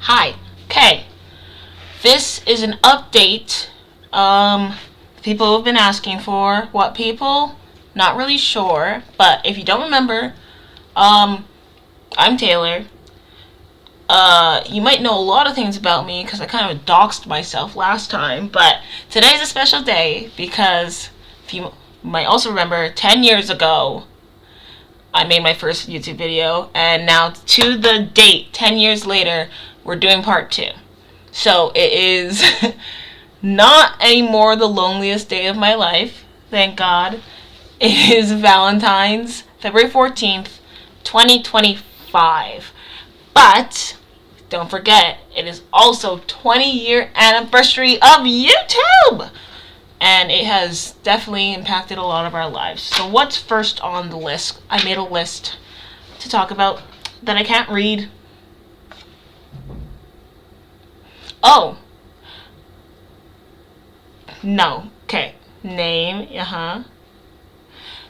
Hi. Okay. This is an update. People have been asking for. What people? Not really sure. But if you don't remember, I'm Taylor. You might know a lot of things about me because I kind of doxed myself last time. But today's a special day because, if you might also remember, 10 years ago, I made my first YouTube video. And now, to the date, 10 years later, we're doing part 2. So it is not anymore the loneliest day of my life, thank God. It is Valentine's, February 14th, 2025. But don't forget, it is also 20-year anniversary of YouTube! And it has definitely impacted a lot of our lives. So what's first on the list? I made a list to talk about that I can't read. Oh. No. Okay. Name.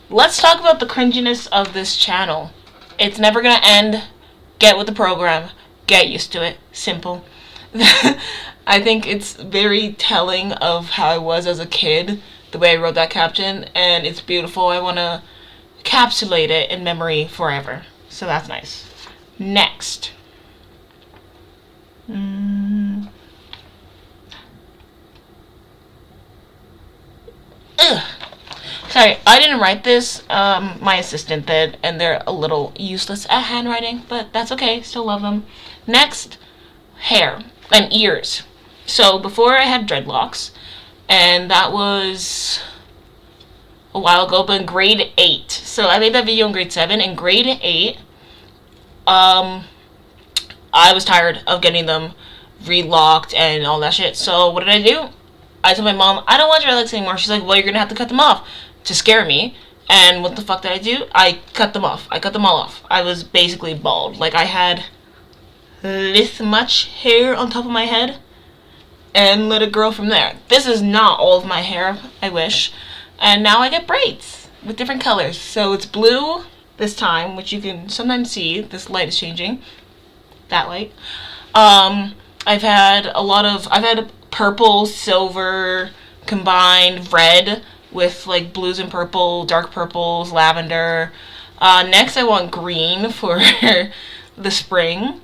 Let's talk about the cringiness of this channel. It's never gonna end. Get with the program. Get used to it. Simple. I think it's very telling of how I was as a kid, the way I wrote that caption, and it's beautiful. I want to encapsulate it in memory forever. So that's nice. Next. Sorry, I didn't write this. My assistant did, and they're a little useless at handwriting, but that's okay. Still love them. Next, hair and ears. So before I had dreadlocks, and that was a while ago, but in grade 8. So I made that video in grade 7. In grade 8, I was tired of getting them relocked and all that shit. So what did I do? I told my mom, I don't want dreadlocks anymore. She's like, well, you're gonna have to cut them off, to scare me. And what the fuck did I do? I cut them off. I cut them all off. I was basically bald. Like, I had this much hair on top of my head and let it grow from there. This is not all of my hair, I wish. And now I get braids with different colors. So it's blue this time, which you can sometimes see. This light is changing. That light. I've had purple, silver, combined, red with like blues and purple, dark purples, lavender. Next I want green for the spring,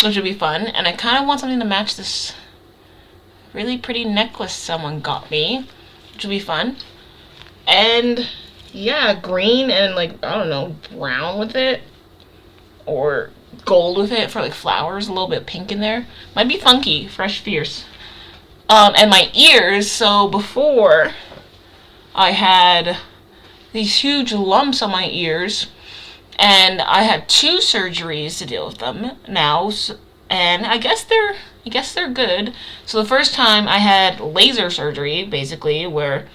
which would be fun. And I kind of want something to match this really pretty necklace someone got me, which would be fun. And yeah, green and like, I don't know, brown with it. Or gold with it for like flowers, a little bit pink in there. Might be funky, fresh, fierce. And my ears, so before I had these huge lumps on my ears, and I had 2 surgeries to deal with them now, and I guess they're good. So the first time I had laser surgery, basically, where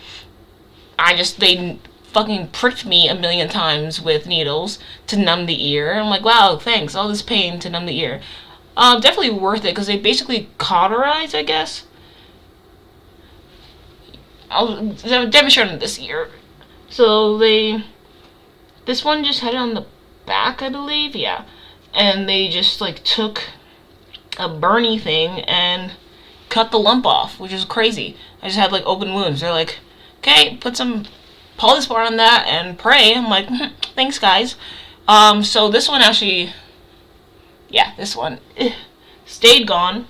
they fucking pricked me a million times with needles to numb the ear. I'm like, wow, thanks, all this pain to numb the ear. Definitely worth it, because they basically cauterize, I guess. I'll demonstrate on this ear. So this one just had it on the back, I believe, yeah. And they just like took a Bernie thing and cut the lump off, which is crazy. I just had like open wounds. They're like, okay, put some Polyspore on that and pray. I'm like, thanks guys. So this one actually, yeah, this one stayed gone,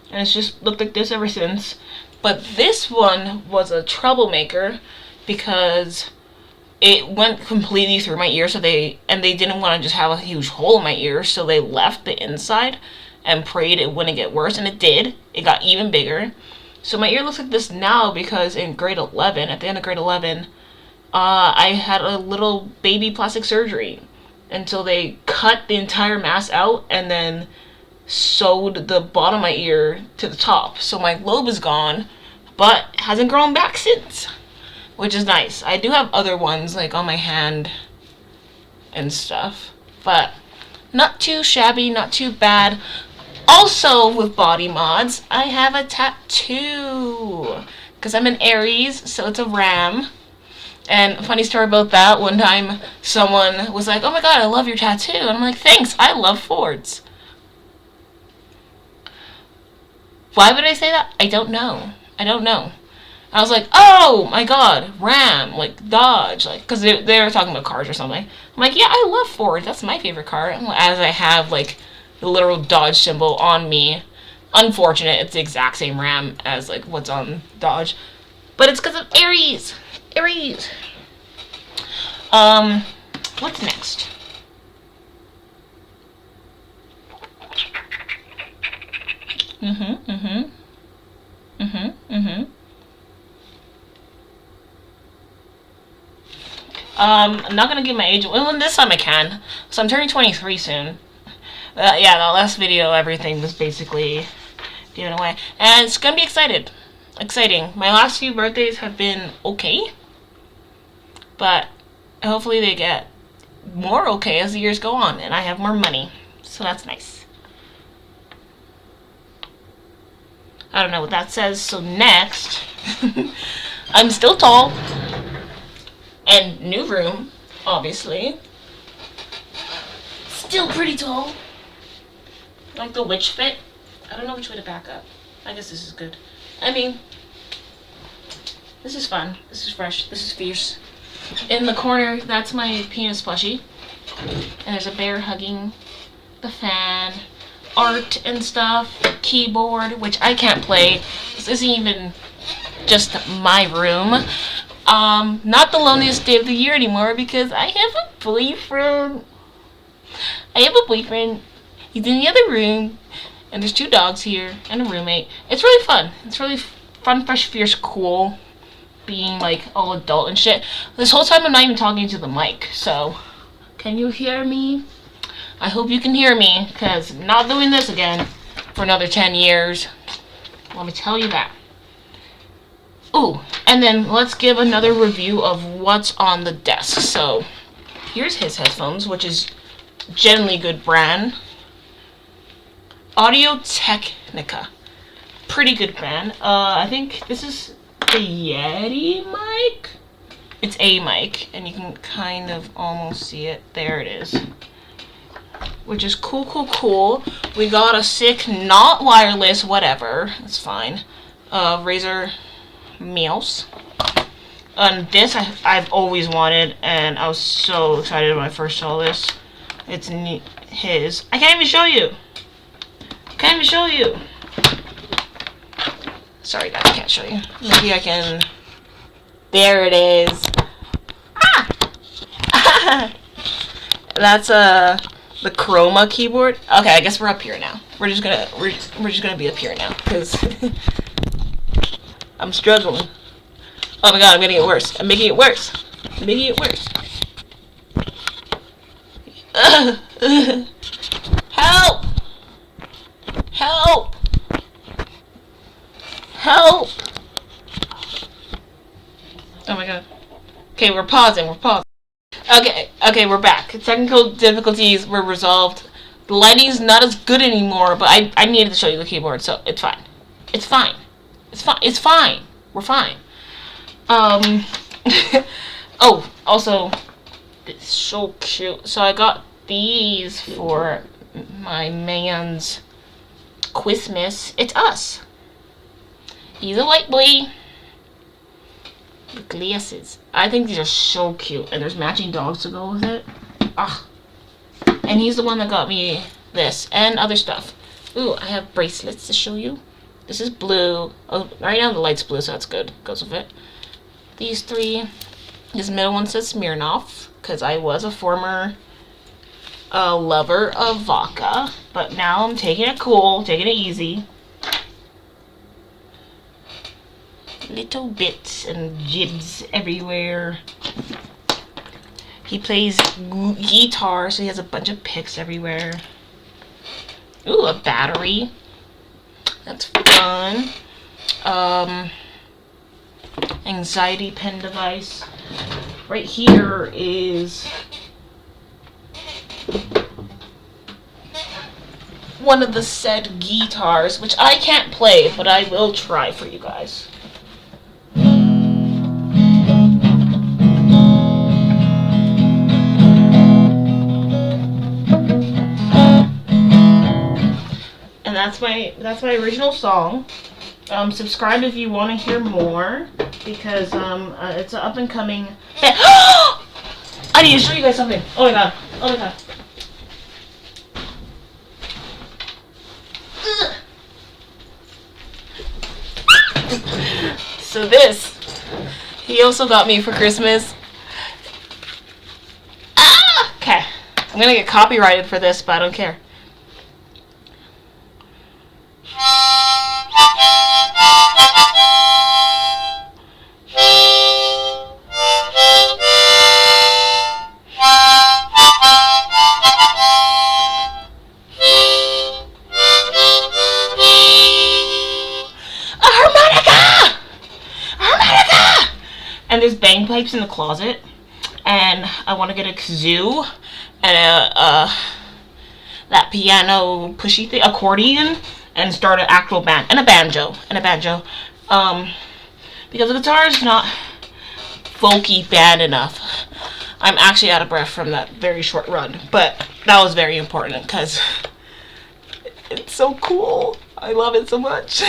and it's just looked like this ever since. But this one was a troublemaker because it went completely through my ear, and they didn't want to just have a huge hole in my ear, so they left the inside and prayed it wouldn't get worse, and it did. It got even bigger. So my ear looks like this now because in grade 11, at the end of grade 11, I had a little baby plastic surgery until they cut the entire mass out and then sewed the bottom of my ear to the top. So my lobe is gone, but hasn't grown back since, which is nice. I do have other ones like on my hand and stuff, but not too shabby, not too bad. Also with body mods, I have a tattoo because I'm an Aries, so it's a ram. And funny story about that, one time someone was like, oh my god, I love your tattoo. And I'm like, thanks, I love Fords. Why would I say that? I don't know. I don't know. I was like, oh my god, Ram, like Dodge, like, because they were talking about cars or something. I'm like, yeah, I love Ford. That's my favorite car. As I have like the literal Dodge symbol on me. Unfortunate, it's the exact same Ram as like what's on Dodge, but it's because of Aries. Aries. What's next? I'm not gonna give my age. Well, this time I can. So I'm turning 23 soon. Yeah, the last video, everything was basically given away, and it's gonna be exciting. My last few birthdays have been okay, but hopefully they get more okay as the years go on, and I have more money, so that's nice. I don't know what that says. So next, I'm still tall, and new room, obviously. Still pretty tall. Like the witch fit. I don't know which way to back up. I guess this is good. I mean, this is fun. This is fresh. This is fierce. In the corner, that's my penis plushie. And there's a bear hugging the fan. Art and stuff. Keyboard, which I can't play. This isn't even just my room. Not the loneliest day of the year anymore because I have a boyfriend. He's in the other room. And there's 2 dogs here and a roommate. It's really fun. It's really fun, fresh, fierce, cool. Being like all adult and shit. This whole time I'm not even talking to the mic. So, can you hear me? I hope you can hear me. Because I'm not doing this again for another 10 years. Let me tell you that. Ooh, and then let's give another review of what's on the desk. So, here's his headphones, which is generally good brand. Audio Technica. Pretty good brand. I think this is the Yeti mic. It's a mic, and you can kind of almost see it. There it is. Which is cool. We got a sick, not wireless, whatever. It's fine. Razer mouse. And this I've always wanted, and I was so excited when I first saw this. It's his. I can't even show you. Sorry guys, I can't show you. Maybe I can. There it is. Ah! That's the Chroma keyboard. Okay, I guess we're up here now. We're just gonna be up here now because I'm struggling. Oh my god, I'm getting it worse. I'm making it worse. Help! Oh my god. Okay, we're pausing. Okay, we're back. Technical difficulties were resolved. The lighting's not as good anymore, but I needed to show you the keyboard, so it's fine. We're fine. Oh, also, it's so cute. So I got these for my man's Christmas. It's us. He's a white boy. The glasses. I think these are so cute. And there's matching dogs to go with it. Ah. And he's the one that got me this and other stuff. Ooh, I have bracelets to show you. This is blue. Oh, right now the light's blue, so that's good. Goes with it. These 3. This middle one says Smirnoff, because I was a former lover of vodka. But now I'm taking it cool, taking it easy. Little bits and jibs everywhere. He plays guitar, so he has a bunch of picks everywhere. Ooh, a battery. That's fun. Anxiety pen device. Right here is one of the said guitars, which I can't play, but I will try for you guys. And that's my original song. Subscribe if you want to hear more, because it's an up and coming. I need to show you guys something. Oh my god. Oh my god. So this, he also got me for Christmas. Okay, I'm gonna get copyrighted for this, but I don't care. And there's bagpipes in the closet, and I want to get a kazoo and that piano pushy thing, accordion, and start an actual band and a banjo because the guitar is not folky bad enough. I'm actually out of breath from that very short run, but that was very important because it's so cool. I love it so much.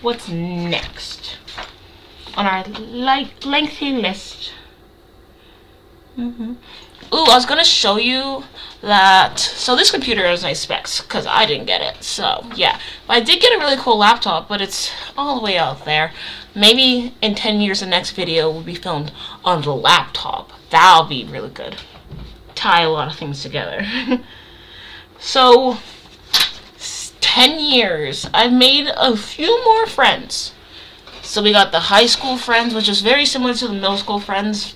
What's next on our lengthy list? Ooh, I was gonna show you that. So this computer has nice specs because I didn't get it. So yeah, but I did get a really cool laptop, but it's all the way out there. Maybe in 10 years, the next video will be filmed on the laptop. That'll be really good. Tie a lot of things together. So 10 years, I've made a few more friends. So we got the high school friends, which is very similar to the middle school friends.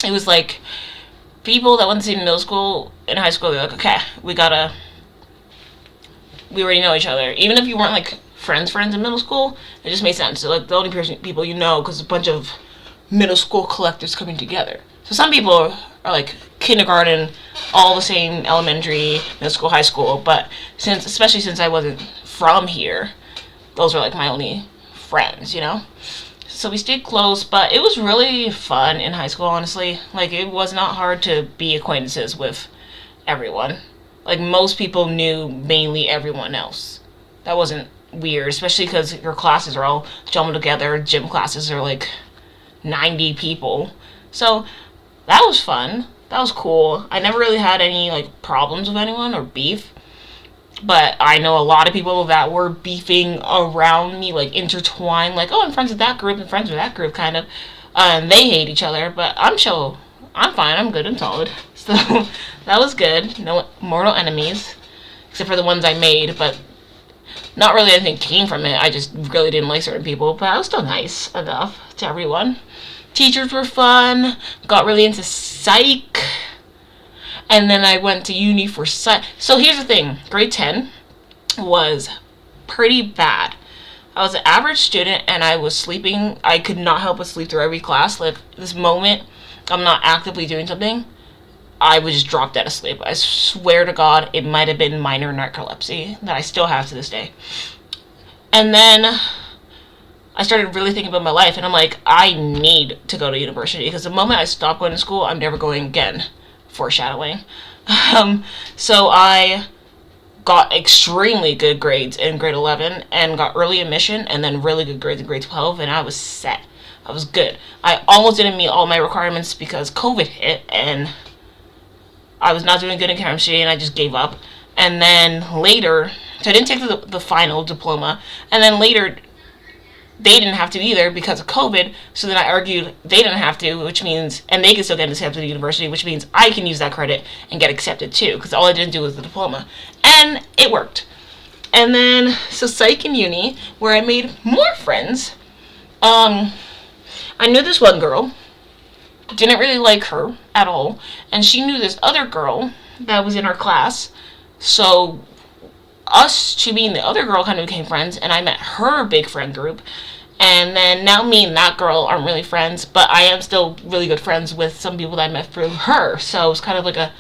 It was like people that went to middle school and high school, they're like, okay, we already know each other. Even if you weren't like friends in middle school, it just made sense. So like the only people you know, because a bunch of middle school collectors coming together. So some people are like kindergarten, all the same, elementary, middle school, high school, but especially since I wasn't from here, those were like my only friends, you know? So we stayed close, but it was really fun in high school, honestly. Like, it was not hard to be acquaintances with everyone. Like, most people knew mainly everyone else. That wasn't weird, especially because your classes are all jumbled together. Gym classes are like 90 people. So that was fun. That was cool. I never really had any like problems with anyone or beef. But I know a lot of people that were beefing around me, like intertwined, like, oh, I'm friends with that group and friends with that group, kind of. And they hate each other, but I'm chill. I'm fine. I'm good and solid. So that was good. No mortal enemies, except for the ones I made, but not really anything came from it. I just really didn't like certain people, but I was still nice enough to everyone. Teachers were fun. Got really into psych. And then I went to uni for psych. So here's the thing. Grade 10 was pretty bad. I was an average student and I was sleeping. I could not help but sleep through every class. Like, this moment I'm not actively doing something, I would just drop dead asleep. I swear to God, it might have been minor narcolepsy that I still have to this day. And then I started really thinking about my life, and I'm like, I need to go to university, because the moment I stop going to school, I'm never going again. Foreshadowing. So I got extremely good grades in grade 11 and got early admission, and then really good grades in grade 12, and I was set. I was good. I almost didn't meet all my requirements because COVID hit, and I was not doing good in chemistry, and I just gave up. And then later, so I didn't take the final diploma, and then later they didn't have to either because of COVID. So then I argued they didn't have to, which means, and they can still get accepted to university, which means I can use that credit and get accepted too, because all I didn't do was the diploma. And it worked. And then, so psych and uni, where I made more friends. I knew this one girl, didn't really like her at all, and she knew this other girl that was in our class. So us two being the other girl kind of became friends, and I met her big friend group. And then now me and that girl aren't really friends, but I am still really good friends with some people that I met through her. So it's kind of like a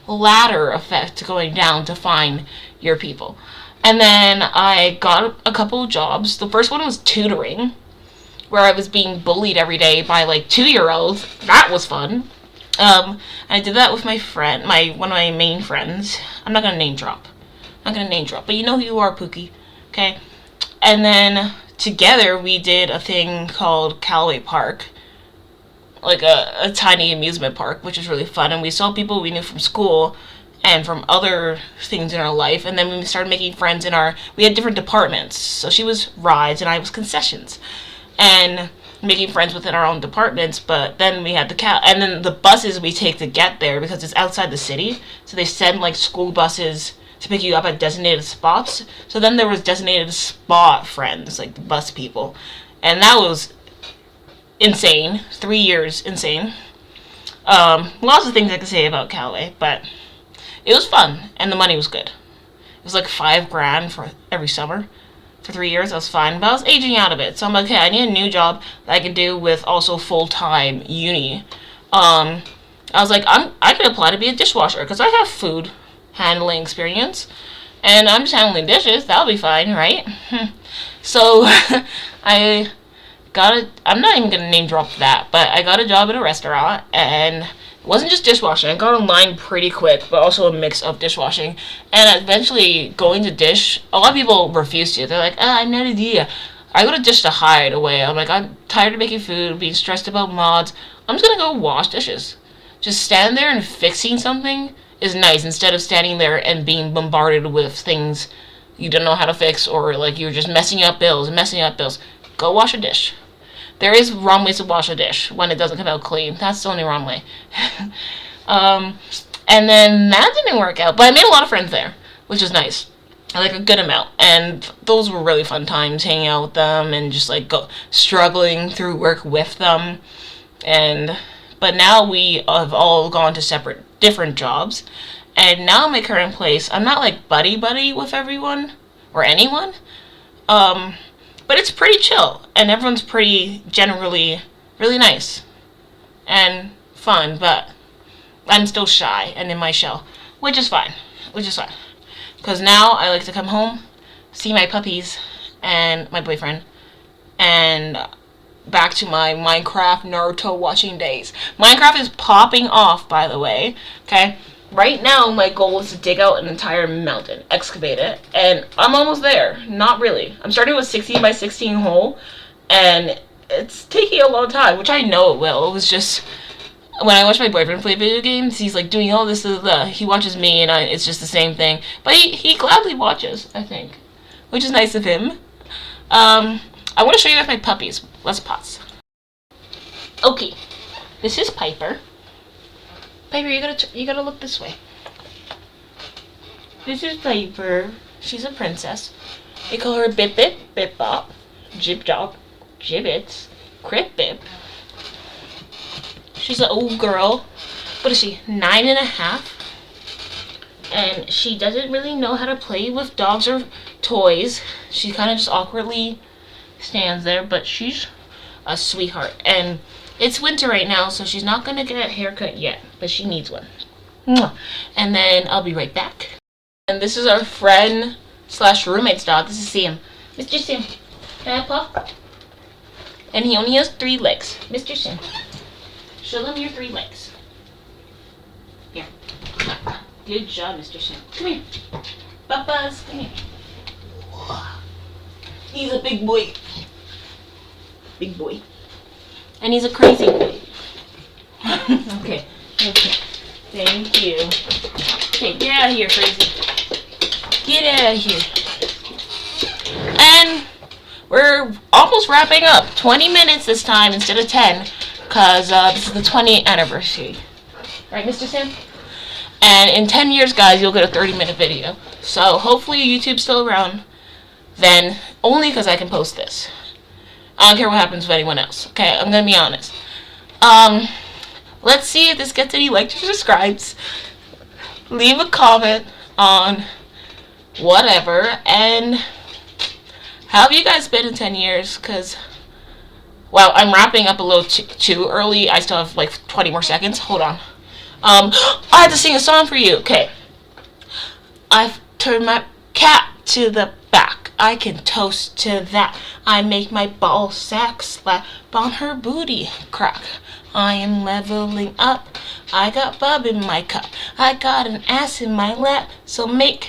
ladder effect going down to find your people. And then I got a couple of jobs. The first one was tutoring, where I was being bullied every day by like 2-year-olds. That was fun. I did that with my friend, one of my main friends. I'm not gonna name drop. I'm not gonna name drop, but you know who you are, Pookie. Okay. And then together we did a thing called Callaway Park, like a tiny amusement park, which was really fun. And we saw people we knew from school and from other things in our life. And then we started making friends we had different departments. So she was rides and I was concessions. And making friends within our own departments, but then we had and then the buses we take to get there, because it's outside the city, so they send like school buses to pick you up at designated spots. So then there was designated spot friends, like the bus people, and that was insane. 3 years insane. Lots of things I could say about Callaway, but it was fun and the money was good. It was like $5,000 for every summer. For 3 years, I was fine, but I was aging out of it. So I'm like, okay, I need a new job that I can do with also full-time uni. I was like, I could apply to be a dishwasher because I have food handling experience, and I'm just handling dishes. That'll be fine, right? So I I'm not even gonna name drop that, but I got a job at a restaurant, and it wasn't just dishwashing. I got online pretty quick, but also a mix of dishwashing. And eventually going to dish, a lot of people refuse to. They're like, I'm not a idea. I go to dish to hide away. I'm like, I'm tired of making food, being stressed about mods. I'm just gonna go wash dishes. Just stand there and fixing something is nice, instead of standing there and being bombarded with things you don't know how to fix, or like you're just messing up bills. Go wash a dish. There is wrong ways to wash a dish when it doesn't come out clean. That's the only wrong way. And then that didn't work out, but I made a lot of friends there, which is nice. Like a good amount, and those were really fun times hanging out with them and just like struggling through work with them. But now we have all gone to different jobs, and now my current place, I'm not like buddy with everyone or anyone. But it's pretty chill, and everyone's pretty generally really nice and fun, but I'm still shy and in my shell, which is fine. Because now I like to come home, see my puppies and my boyfriend, and back to my Minecraft Naruto watching days. Minecraft is popping off, by the way, okay? Right now, my goal is to dig out an entire mountain, excavate it, and I'm almost there. Not really. I'm starting with 16 by 16 hole, and it's taking a long time, which I know it will. It was just, when I watch my boyfriend play video games, he's like doing all this, he watches me, and it's just the same thing. But he gladly watches, I think, which is nice of him. I want to show you guys my puppies. Let's pause. Okay, this is Piper. Piper, you gotta look this way. This is Piper. She's a princess. They call her Bip Bip, Bip Bop, Jib Job, Jibbits, Crip Bip. She's an old girl. What is she, 9.5? And she doesn't really know how to play with dogs or toys. She kind of just awkwardly stands there, but she's a sweetheart. And it's winter right now, so she's not going to get a haircut yet, but she needs one. And then I'll be right back. And this is our friend / roommate's dog. This is Sam. Mr. Sam. Can I paw? And he only has 3 legs. Mr. Sam. Show them your 3 legs. Here. Good job, Mr. Sam. Come here. Papa's, come here. He's a big boy. Big boy. And he's a crazy boy. Okay. Thank you. Okay, get out of here, crazy. Get out of here. And we're almost wrapping up. 20 minutes this time instead of 10. Because this is the 20th anniversary. Right, Mr. Sam? And in 10 years, guys, you'll get a 30-minute video. So hopefully YouTube's still around then. Only because I can post this. I don't care what happens with anyone else. Okay, I'm gonna be honest. Let's see if this gets any likes or subscribes. Leave a comment on whatever. And how have you guys been in 10 years? Because, wow, I'm wrapping up a little too early. I still have like 20 more seconds. Hold on. I have to sing a song for you. Okay. I've turned my cat to the back. I can toast to that. I make my ball sack slap on her booty crack. I am leveling up. I got bub in my cup. I got an ass in my lap. So make